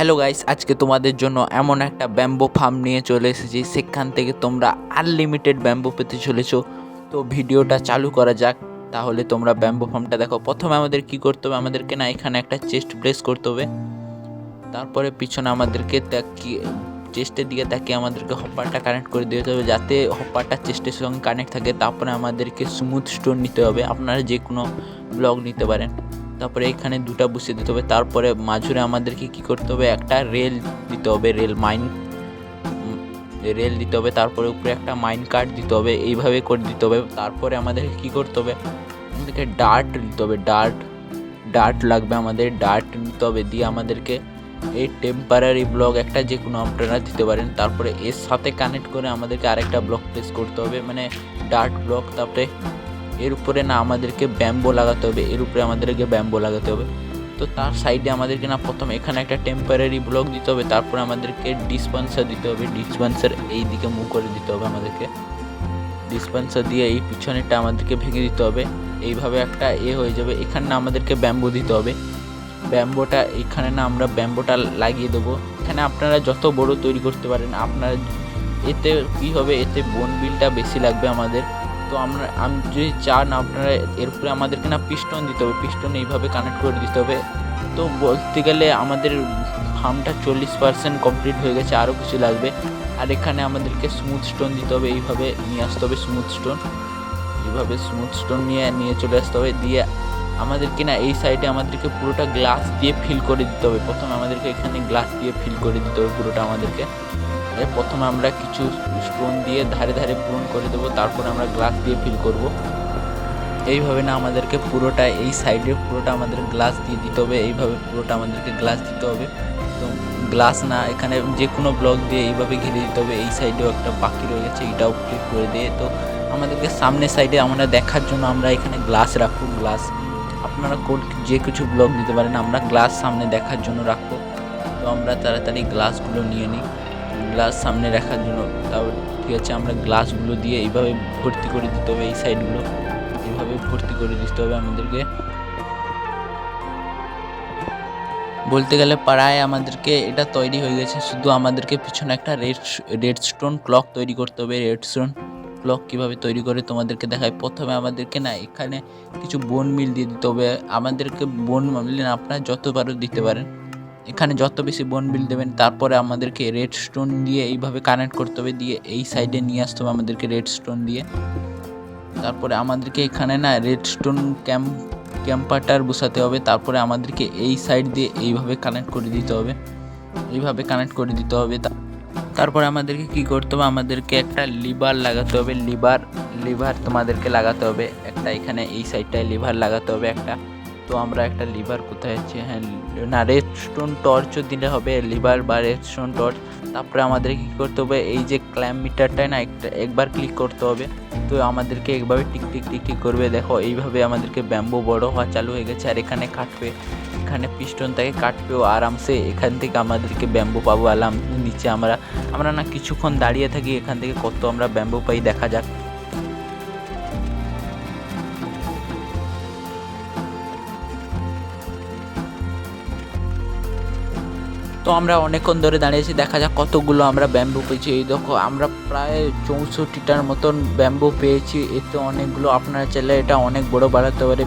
Hello guys, আজকে তোমাদের জন্য এমন একটা ব্যাম্বো ফার্ম নিয়ে চলে এসেছি। সেখান থেকে তোমরা আনলিমিটেড ব্যাম্বো পেতে চলেছো। তো ভিডিওটা চালু করা যাক। তাহলে তোমরা ব্যাম্বো ফার্মটা দেখো। প্রথমে আমাদের কি করতে হবে, আমাদেরকে না এখানে একটা চেস্ট প্লেস করতে হবে। তারপরে পিছনে আমাদেরকে চেস্টের দিকে তাকিয়ে আমাদেরকে হপারটা কানেক্ট করে দিতে হবে, যাতে হপারটা চেস্টের সঙ্গে কানেক্ট থাকে। তারপরে আমাদেরকে স্মুথ স্টোন নিতে হবে, আপনারা যে কোনো ব্লক নিতে পারেন। তারপরে এখানে দুটা বসিয়ে দিতে হবে। তারপরে মাঝুরে আমাদেরকে কি করতে হবে, একটা রেল দিতে হবে, রেল দিতে হবে। তারপরে উপরে একটা মাইন কার্ড দিতে হবে, এইভাবে করে দিতে হবে। তারপরে আমাদেরকে কি করতে হবে, আমাদেরকে ডার্ট দিতে হবে, ডার্ট লাগবে, আমাদের ডার্ট নিতে হবে। দিয়ে আমাদেরকে এই টেম্পারারি ব্লক একটা যে কোনো আপনারা দিতে পারেন। তারপরে এর সাথে কানেক্ট করে আমাদেরকে আরেকটা ব্লক প্লেস করতে হবে, মানে ডার্ট ব্লক। তারপরে এর উপরে না আমাদেরকে ব্যাম্বো লাগাতে হবে, এর উপরে আমাদেরকে ব্যাম্বো লাগাতে হবে। তো তার সাইডে আমাদেরকে না প্রথমে এখানে একটা টেম্পারারি ব্লক দিতে হবে। তারপরে আমাদেরকে ডিসপেন্সার দিতে হবে, ডিসপেন্সার এই দিকে মুভ করে দিতে হবে আমাদেরকে। ডিসপেন্সার দিয়ে এই পিছনেরটা আমাদেরকে ভেঙে দিতে হবে। এইভাবে একটা হয়ে যাবে। এখানে না আমাদেরকে ব্যাম্বো দিতে হবে, ব্যাম্বোটা এখানে না আমরা ব্যাম্বোটা লাগিয়ে দেবো। এখানে আপনারা যত বড় তৈরি করতে পারেন আপনারা, এতে কী হবে, এতে বোন বিলটা বেশি লাগবে আমাদের। তো আমি যদি চান আপনারা এর উপরে আমাদেরকে না পিস্টন দিতে হবে, পিস্টন এইভাবে কানেক্ট করে দিতে হবে। তো বলতে গেলে আমাদের ফার্মটা 40% কমপ্লিট হয়ে গেছে, আরও কিছু লাগবে। আর এখানে আমাদেরকে স্মুথ স্টোন দিতে হবে, এইভাবে নিয়ে আসতে হবে স্মুথ স্টোন, এইভাবে স্মুথ স্টোন নিয়ে চলে আসতে হবে। দিয়ে আমাদেরকে না এই সাইডে আমাদেরকে পুরোটা গ্লাস দিয়ে ফিল করে দিতে হবে। প্রথমে আমাদেরকে এখানে গ্লাস দিয়ে ফিল করে দিতে হবে পুরোটা আমাদেরকে। প্রথমে আমরা কিছু স্টোন দিয়ে ধারে ধারে পূরণ করে দেবো, তারপরে আমরা গ্লাস দিয়ে ফিল করব। এইভাবে না আমাদেরকে পুরোটা এই সাইডে পুরোটা আমাদের গ্লাস দিয়ে দিতে হবে, এইভাবে পুরোটা আমাদেরকে গ্লাস দিতে হবে। তো গ্লাস না এখানে যে কোনো ব্লক দিয়ে এইভাবে ঘিরে দিতে হবে। এই সাইডেও একটা বাকি রয়ে গেছে, এটাও ক্লিক করে দিয়ে। তো আমাদেরকে সামনের সাইডে আমরা দেখার জন্য আমরা এখানে গ্লাস রাখবো। গ্লাস আপনারা যে কিছু ব্লক দিতে পারেন, আমরা গ্লাস সামনে দেখার জন্য রাখবো। তো আমরা তাড়াতাড়ি গ্লাসগুলো নিয়ে নিই গ্লাস সামনে রাখার জন্য। তাও ঠিক আছে, আমরা গ্লাসগুলো দিয়ে এইভাবে ভর্তি করে দিতে হবে, এই সাইডগুলো এইভাবে ভর্তি করে দিতে হবে আমাদেরকে। বলতে গেলে প্রায় আমাদেরকে এটা তৈরি হয়ে গেছে, শুধু আমাদেরকে পিছনে একটা রেডস্টোন ক্লক তৈরি করতে হবে। রেডস্টোন ক্লক কীভাবে তৈরি করে তোমাদেরকে দেখায়। প্রথমে আমাদেরকে না এখানে কিছু বোন মিল দিয়ে দিতে হবে। আমাদেরকে বোন মিল আপনারা যতবারও দিতে পারেন, এখানে যত বেশি বোন বিল দেবেন। তারপরে আমাদেরকে রেডস্টোন দিয়ে এইভাবে কানেক্ট করতে হবে, দিয়ে এই সাইডে নিয়ে আসতে হবে আমাদেরকে রেডস্টোন দিয়ে। তারপরে আমাদেরকে এখানে না রেডস্টোন ক্যাম্পারটার বসাতে হবে। তারপরে আমাদেরকে এই সাইড দিয়ে এইভাবে কানেক্ট করে দিতে হবে, এইভাবে কানেক্ট করে দিতে হবে। তারপরে আমাদেরকে কি করতে হবে, আমাদেরকে একটা লিভার লাগাতে হবে। লিভার তোমাদেরকে লাগাতে হবে একটা, এখানে এই সাইডটায় লিভার লাগাতে হবে একটা। তো আমরা একটা লিভার কোথায় আছে, হ্যাঁ না, রেডস্টোন টর্চও দিলে হবে, লিভার বা রেডস্টোন টর্চ। তারপরে আমাদেরকে কী করতে হবে, এই যে ক্ল্যাম্প মিটারটায় না একবার ক্লিক করতে হবে। তো আমাদেরকে একভাবে টিক টিক টিক টিক করবে। দেখো এইভাবে আমাদেরকে ব্যাম্বো বড় হওয়া চালু হয়ে গেছে। আর এখানে কাটবে, এখানে পিস্টন থেকে কাটবেও আরামসে। এখান থেকে আমাদেরকে ব্যাম্বো পাবো আরাম। নিচে আমরা না কিছুক্ষণ দাঁড়িয়ে থাকি, এখান থেকে কত আমরা ব্যাম্বো পাই দেখা যাক। তো আমরা অনেকক্ষণ ধরে দাঁড়িয়েছি, দেখা যাক কতগুলো আমরা ব্যাম্বো পেয়েছি। এই দেখো আমরা প্রায় 64টার মতন ব্যাম্বো পেয়েছি, এতে অনেকগুলো। আপনারা চাইলে এটা অনেক বড় বাড়াতে পারে।